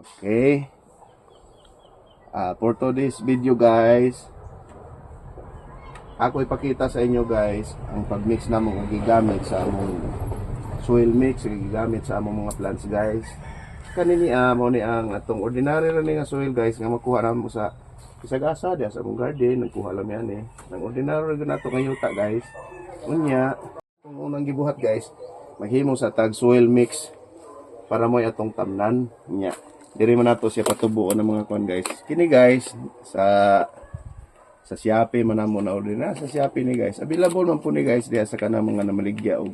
Okay. For today's video guys, ako ipakita sa inyo guys ang pagmix na mong gigamit sa among soil mix, gigamit sa among mga plants guys. Kanini mo ni ang atong ordinary ra ni nga soil guys nga makuha namo sa isagasa dia sa among garden, nagkuha lang yan eh. Nang ordinary ra nato nga yuta guys. Unya, kung unang gibuhat guys, maghimo sa tag soil mix para mo atong tamnan nya. Diri man nato siya patubuon ng mga kuan guys. Kini guys sa Shopee man namo na order na sa Shopee ni guys. Available man po ni guys diha sa kanang mga namaligya og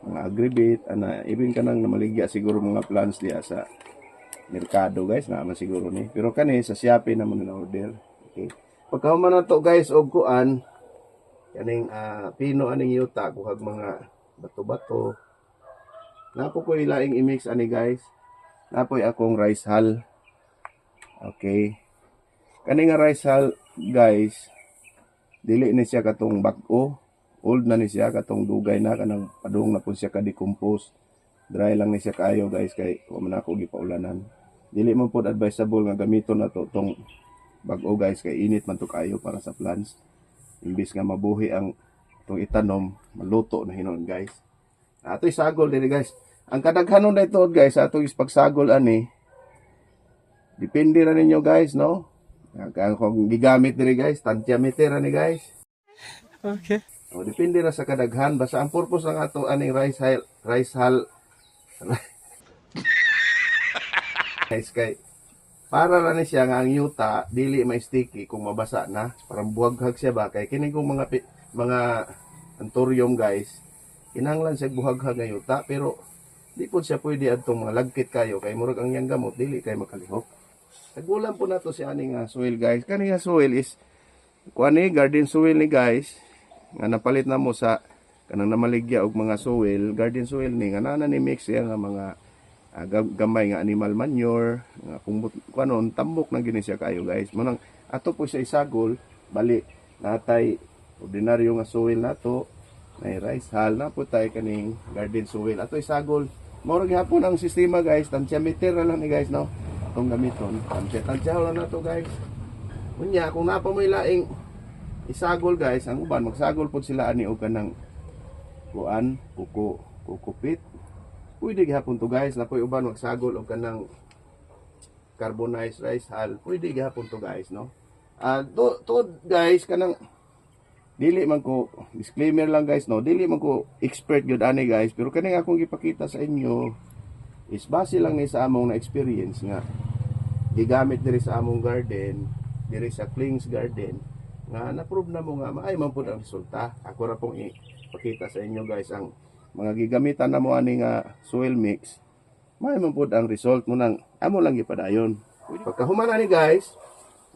mga agribit ana even kanang namaligya siguro mga plants diha sa merkado guys na man siguro ni. Pero kani sa Shopee na man na order. Okay. Pagkahuman na to guys og kuan kaning pino aning yuta kuhag mga bato-bato. Napo ko ilaing i-mix ani guys. Napoy akong rice hull. Okay. Kani nga rice hull guys, dili ni siya katong bag-o. Old na ni siya katong dugay na kanang padung na pud siya ka decompose. Dry lang ni siya kaayo guys kay wa man ako gipaulanan. Dili man pud advisable nga gamiton na to tong bag-o guys kay init man to kaayo para sa plants. Imbis nga mabuhi ang itong itanom, maluto na hinon guys. Ato'y sagol diri guys. Ang kadaghanon na ito guys, ato is pagsagol ani. Depende ra ninyo guys, no? Kung gigamit diri guys, tantiameter ani guys. Okay. O depende ra sa kadaghan, basta ang purpose ng ato aning rice hull guys kay para ra ni siya nga ang yuta dili ma-sticky kung mabasa na, parang buhaghag siya ba kay kini kung mga anthurium guys, kinahanglan siya buhaghag nga yuta pero di po siya pwede adtong mga lagkit kayo kay murag ang yang gamot dili kay makalihok. Tagulan po nato si ani nga soil guys. Kani nga soil is kuani garden soil ni guys. Nga napalit na mo sa kanang namaligya og mga soil, garden soil ni nga nana ni mix siya nga mga gamay nga animal manure, nga kung kuanon tambok na gini siya kayo guys. Munang ato po siya isagol bali natay ordinaryo nga soil nato. May rice hull na po tayo kaning garden soil. Ato isagol. Murag hapon ang sistema guys. Tantiameter na lang ni guys no. Itong gamiton. Tansya lang na to guys. Unya kung napa mo ilaing isagol guys. Ang uban magsagol po sila ani o kanang kuan, kukupit. Pwede gihapon to guys. Napoy uban magsagol o kanang carbonized rice hull. Pwede gihapon to guys no. To guys kanang dili man ko disclaimer lang guys no, dili man ko expert gyud ani guys, pero kani nga akong gipakita sa inyo is base lang ni sa among na experience nga gigamit diri sa among garden, diri sa Kling's garden nga na-prove na mo nga maay man pud ang resulta. Ako ra pong ipakita sa inyo guys ang mga gigamitan na mo ani nga soil mix, maay man pud ang result mo nang amo lang gipadayon. Pagkahuman ni guys,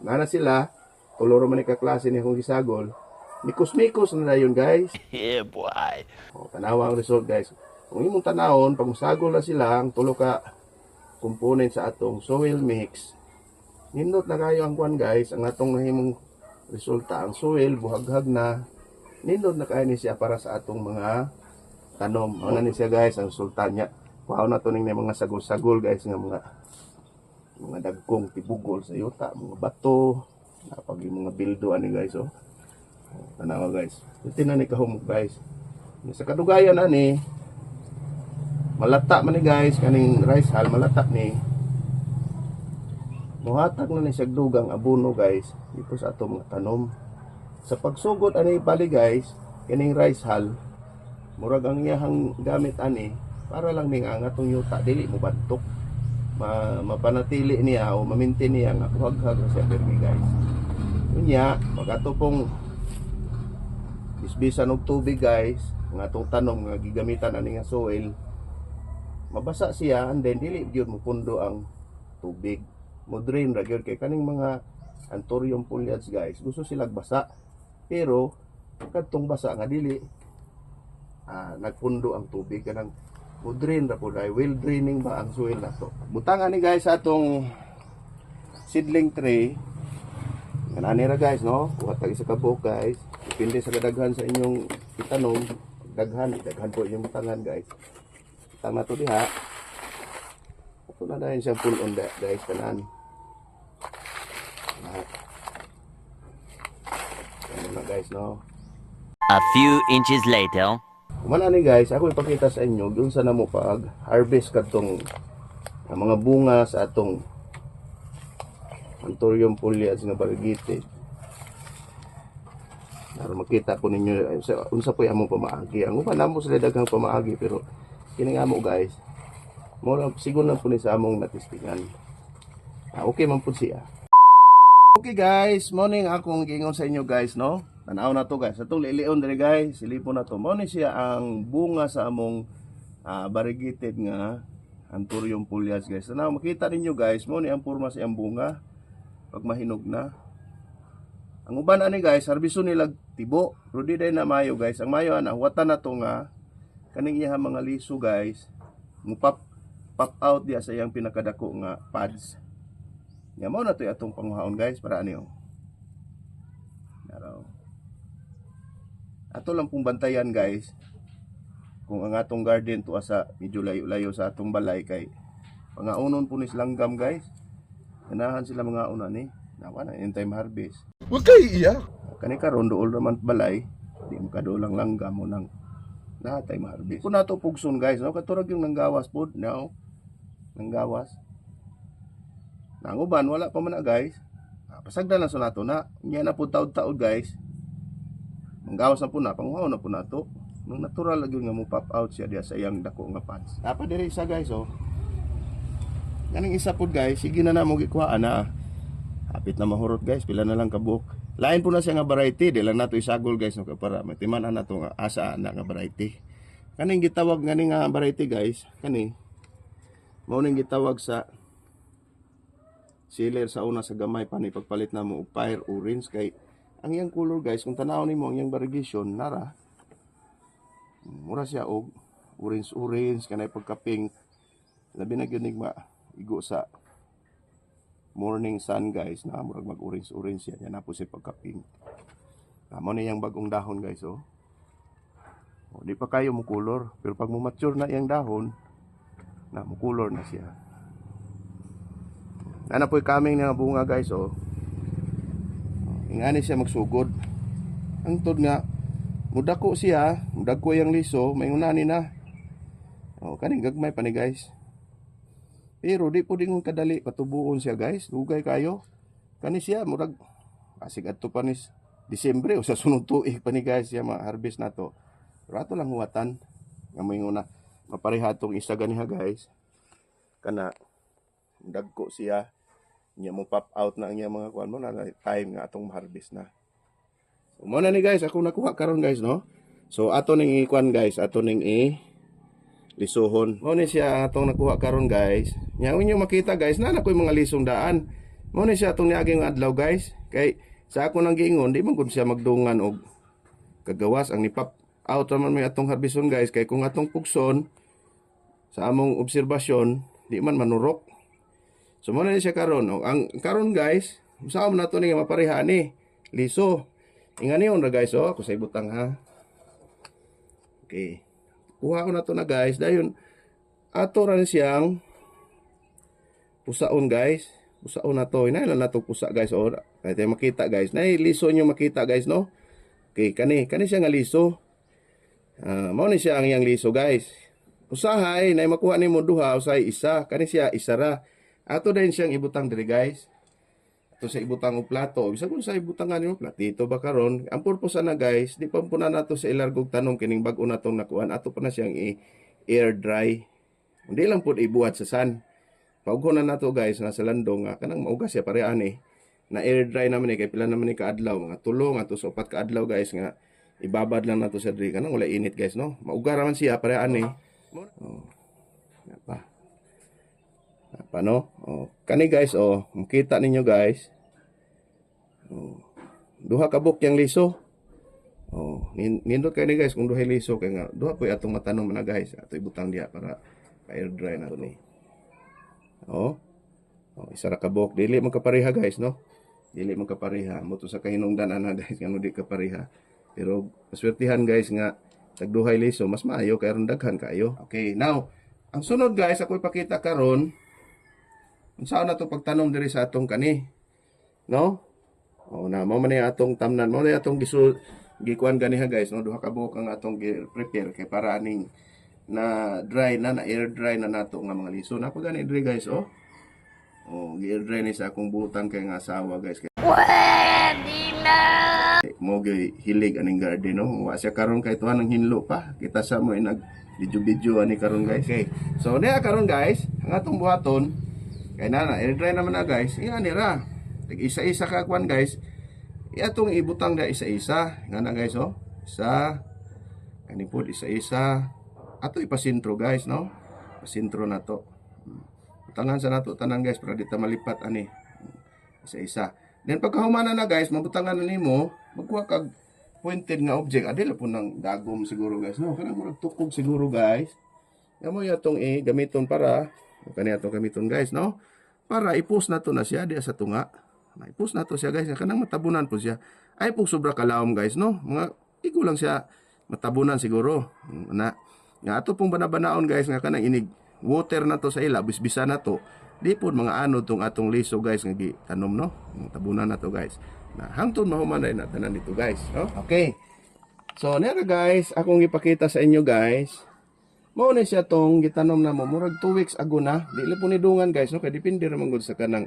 na sila tuloro man ni ka klase ni akong gisagol. Mikos-mikos na yun guys. Yeah, boy. O, tanawa ang result guys. Kung imong tanawon, pag musagol na sila ang tulo ka component sa atong soil mix, nindot na kayo ang kuan guys, ang atong nahimong resulta, ang soil, buhaghag na, nindot na kayo ni siya para sa atong mga tanom. Ano ni siya guys, ang resulta niya. Wow na to ning mga sagol-sagol guys, nga mga dagkong tibugol sa yuta, mga bato, napag yung mga bildo ani guys oh. Tanawa guys. Ito na ni kahumog guys. Sa kadugayan ani malata man ni guys kaning rice hull malata ni. Muhatag na ni siya dugang abono guys dito sa atong mga tanom. Sa pagsugod ani bali guys kaning rice hull murag ang iyahang gamit ani para lang ning ang atong yuta dili mo bantok. Mapanatili niya o ma-maintain niya nga buhaghag siya permi guys. Unya pag ato pong bisbisan og tubig guys nga atong tanom nga gigamitan ani nga soil mabasa siya and then dili gyud mo pundo ang tubig mo drain ra gyud kay kaning mga anthurium foliage guys gusto sila basa pero kadtong basa nga dili nagpundo ang tubig kanang mo drain ra pud ay well draining ba ang soil nato. Butangan ni guys sa atong seedling tray kanani ra guys no kuha tag isa ka buok guys. Depende sa kadaghan sa inyong itanom, daghan po inyong butangan guys. Tama to diha. Ato na dahil siyang full on guys kanan. Ano na guys no. A few inches later. Kumana ni guys, ako ipakita sa inyo dun sa namo pag harvest kadtong mga bunga sa atong Anthurium foliage nga variegated. Para makita po ninyo unsa po among pamaagi. Ang uban namo sila daghang pamaagi pero kini nga mo guys. Mura siguro na po ni sa among natistingan. Okay man po siya. Okay guys, morning akong giingon sa inyo guys no. Tanaw na to guys. Atong lilion diri guys, silipon na to. Mao ni siya ang bunga sa among variegated nga Anthurium foliage guys. Tanaw makita ninyo guys, mao ni ang porma sa iyang bunga pag mahinog na. Ang uban ani guys, harbiso nila tibo, pero di day na mayo guys. Ang mayo ana watan na to nga kaning iya mga liso guys. Mo pop out dia sa iyang pinakadako nga pads. Nya mao na to atong panguhaon guys para ani oh. Naraw. Ato lang pong bantayan guys kung ang atong garden to asa medyo layo-layo sa atong balay kay pangaunon po ni langgam guys. Ganahan sila mga una ni nawa na in time harvest. Huwag kayo iiyak. Kani karon dool naman balay di makadulang langgam mo nang na time harvest. Kung nato pugson guys no katurag yung nanggawas pod now. Nanggawas. Nanguban wala pa man na guys. Pasagdan lang sa nato na nya na pud taud-taud guys. Manggawas na po na, panguhaw na po na to. Nung natural lagi nga mo pop out siya diya sa iyang dako nga pads. Dapat diri isa guys oh. Ganing isa po guys, sige na mo gikuhaan na. Hapit na mahurot guys, pila na lang kabuk. Lain po na siya nga variety, di lang nato isagol guys no para matiman na to nga asa na nga variety. Kaning gitawag ganing nga variety guys, kani mao ning gitawag sa sealer sa una sa gamay pa ni pagpalit na mo og fire orange kay ang iyang color guys, kung tanaw nimo ang iyang variegation nara mura siya og orange kanay pagka-pink. Labi na gyud igo sa morning sun guys na murag mag orange yan na po si pagka-pink. Amo na iyang bagong dahon guys oh. Di pa kayo mo color pero pag mo mature na iyang dahon na mo color na siya. Ana po'y kaming nga bunga guys oh. Ingani siya magsugod. Ang tod nga mudako siya, mudako yang liso, may unani na. Oh, kaning gagmay pa ni guys. Pero di po dingon kadali patubuon siya guys. Dugay kayo. Kani siya murag asig adto pa ni Disyembre o sa sunod tuig pa ni guys siya ma-harvest na to. Pero ato lang huwatan nga may una maparehatong isa ganiha guys. Kana dagko siya. Nya mo pop out na ang iya mga kuan mo na time nga atong harvest na. So mo na ni guys ako nakuha karon guys no. So ato ning ikuan guys, ato ning lisuhon. Mo ni siya atong nakuha karon guys. Nya inyo makita guys na nakoy mga lisong daan. Mo ni siya atong niaging adlaw guys. Kay sa ako nang giingon di man gud siya magdungan og kagawas ang ni pop out naman may atong harveston guys kay kung atong pugson sa among obserbasyon di man manurok. So mo na siya karon. Ang karon guys, usaha mo nato ni mapareha ni liso. Ingani on ra guys oh, ako sa ibutang ha. Okay. Kuha ko na to na guys. Dayon ato ra ni siyang pusaon guys. Pusaon na to. Ina na to pusa guys oh. Kaya tayo makita guys. Nay liso nyo makita guys no. Okay, kani siya nga liso. Mao ni siya ang iyang liso guys. Usahay nay makuha nimo duha usahay isa. Kani siya isa ra. Ato din siyang ibutang diri guys. Ato sa ibutang og plato. Bisa kung sa ibutangan nimo platito ba karon. Ang purpose na guys, di pa na nato sa ilargog tanom kining bag-o natong nakuan. Ato pa na siyang air dry. Hindi lang pud ibuhat sa sun. Paugho na nato guys nasa landong nga kanang maugas siya parehan na air dry naman kay pila naman ni kaadlaw mga 3 ato sa 4 ka adlaw guys nga ibabad lang nato sa diri kanang wala init guys no. Mauga raman siya parehan Oh. Pa. Paano? Oh, kani guys, oh, makita ninyo guys. Oh, duha ka buk yang liso. Oh, nindot kay ni guys kung duha liso kay nga duha po atong matanom na guys. Ato ibutang diha para air dry na to ni. Oh. Oh, isa ra ka buk dili man kapareha guys, no? Dili man kapareha mo to sa kahinungdan ana guys ngano di kapareha. Pero paswertihan guys nga tagduhay liso mas maayo kay ron daghan kayo. Okay, now ang sunod guys ako ipakita karon Unsa na to pagtanom diri sa atong kani, no? O na mo man ni atong tamnan mo ni atong gikuan ganiha guys, no? Duha ka buok ang atong prepare kay para aning na dry na air dry na nato nga mga liso. Na gani diri guys, oh. Oh, air dry ni sa akong butang kay nga asawa guys. Mo hilig aning garden, no? Wa siya karon kay tuwa ng hinlo pa. Kita sa mo nag video ani karon guys. Okay. So niya karon guys, ang atong buhaton kay na air dry naman na guys. Iya ni ra. Tig isa-isa ka kwan guys. Atong ibutang da isa-isa. Nga na guys, oh. Isa. Kani pod isa-isa. Ato ipasintro guys, no? Pasintro na to. Butangan sa nato tanan guys para di ta malipat ani. Isa-isa. Then pagkahumana na guys, mabutangan na nimo, magkuha kag pointed nga object. Adila po ng dagom siguro guys, no? Kanang murag tukog siguro guys. Amo yatong gamiton para kani atong gamiton guys, no? Para i-post na to na siya di sa tunga. Na-post na to siya guys, kanang matabunan po siya. Ay po sobra kalawom guys, no? Mga igo lang siya matabunan siguro. Na nga ato pong banabanaon guys nga kanang inig water na to sa ila, bisbisa na to. Di po mga ano tong atong liso guys nga gitanom, no? Tabunan na to guys. Na hangtod mahuman na tanan dito guys, no? Okay. So nera guys, akong ipakita sa inyo guys. Mao na siya tong gitanom na mo murag 2 weeks ago na. Dili po ni dungan guys, no? Kay depende ra man gud sa kanang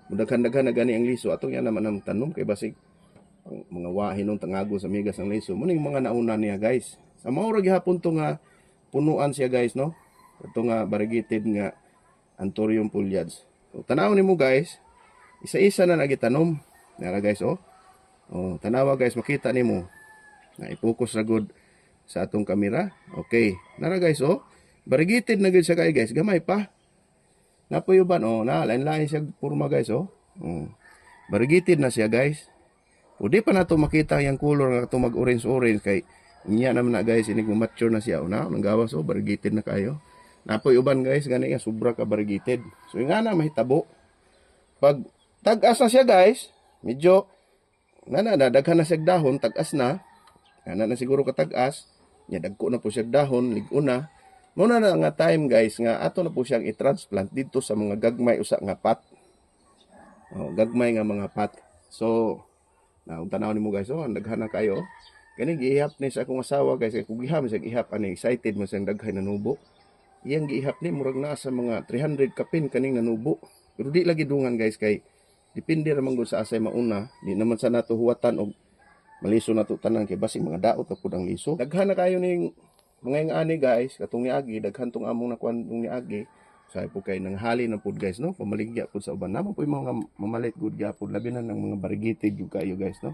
mudaghan-daghan na gani ang liso. Atong yan naman ang tanom kay basig mga wahin ng tangago sa migas ang liso. Muning mga nauna niya guys. Sa mao ra gihapon to nga punuan siya guys, no? Ito nga variegated nga Anthurium foliage. So, tanawon nimo guys, isa-isa na nagitanom. Nara guys, oh. Oh, tanawa guys, makita nimo. Na i-focus ra gud sa atong kamera. Okay. Nara guys, oh. Variegated na gud siya kay guys, gamay pa. Napuyuban, oh, na lain-lain siya porma guys, oh. Variegated na siya guys. O di pa nato makita yung color nga to mag-orange-orange kay niya naman na guys, inig mature na siya. O na, nanggawas, oh, variegated na kayo. Napoy uban guys, gani nga sobra ka variegated. So yung nga na mahitabo. Pag tag-as na siya guys, medyo nadaghan na siya dahon, tag-as na. Ana na siguro ka tag-as. Nya dagko na po siya dahon, ligo na. Muna na nga time guys nga ato na po siyang i-transplant dito sa mga gagmay usa nga pot. Oh, gagmay nga mga pot. So na tanaw nimo guys, oh, daghan na kayo. Kani giihap ni sa akong asawa guys, kay kung giham siya ihap ani excited man siyang daghay na nubo. Iyang giihap ni murag na sa mga 300 kapin kaning nanubo. Pero di lagi dungan guys kay depende ra man gud sa asay mauna. Di naman sa nato huwatan og maliso nato tanan kay basig mga daot na pud ang liso. Daghan na kayo ning mga ani guys, katong niagi daghan tong among nakuan tong niagi. Say po kay nang hali na pud guys, no? Pamaligya pud sa uban. Namo po mga mamalit gud gyapon labi na ng mga variegated jud kayo guys, no?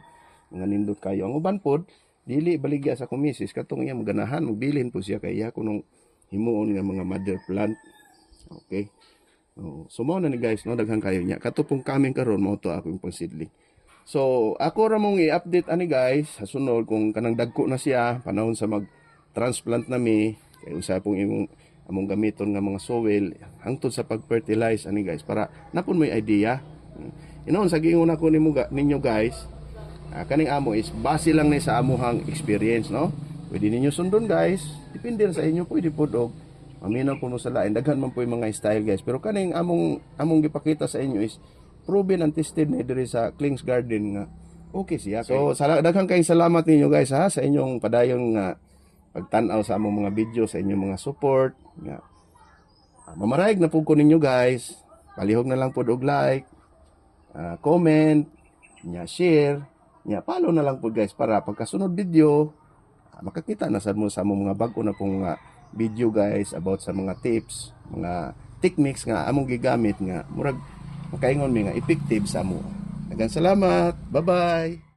Mga nindot kayo. Ang uban pod dili baligya sa kumisis katong iya maganahan magbilin po siya kay iya kunong himuon nga mga mother plant. Okay. So mo na ni guys, no, daghan kayo niya. Kato pong kaming karon mo to akong pangsidling. So ako ra mong i-update ani guys sa sunod kung kanang dagko na siya panahon sa mag-transplant nami kay usa pong among gamiton nga mga soil hangtod sa pag-fertilize ani guys para napon mo idea. Inoon sa giingon ako ninyo guys, kaning amo is base lang ni sa amuhang experience, no? Pwede ninyo sundon guys. Depende sa inyo, pwede po dog. Maminaw po mo sa lain. Daghan man po yung mga style guys. Pero kaning among gipakita sa inyo is proven and tested na diri sa Kling's Garden nga okay siya. So daghang kayong salamat ninyo guys ha sa inyong padayon nga pagtan-aw sa among mga video, sa inyong mga support nga. Mamarayag na po ko ninyo guys. Palihog na lang po og like, comment, nya share, nya follow na lang po guys para pagkasunod video makakita na sa among mga bago na pong video guys about sa mga tips, mga techniques nga among gigamit nga murag makaingon mi nga effective sa amo. Daghang salamat. Bye-bye.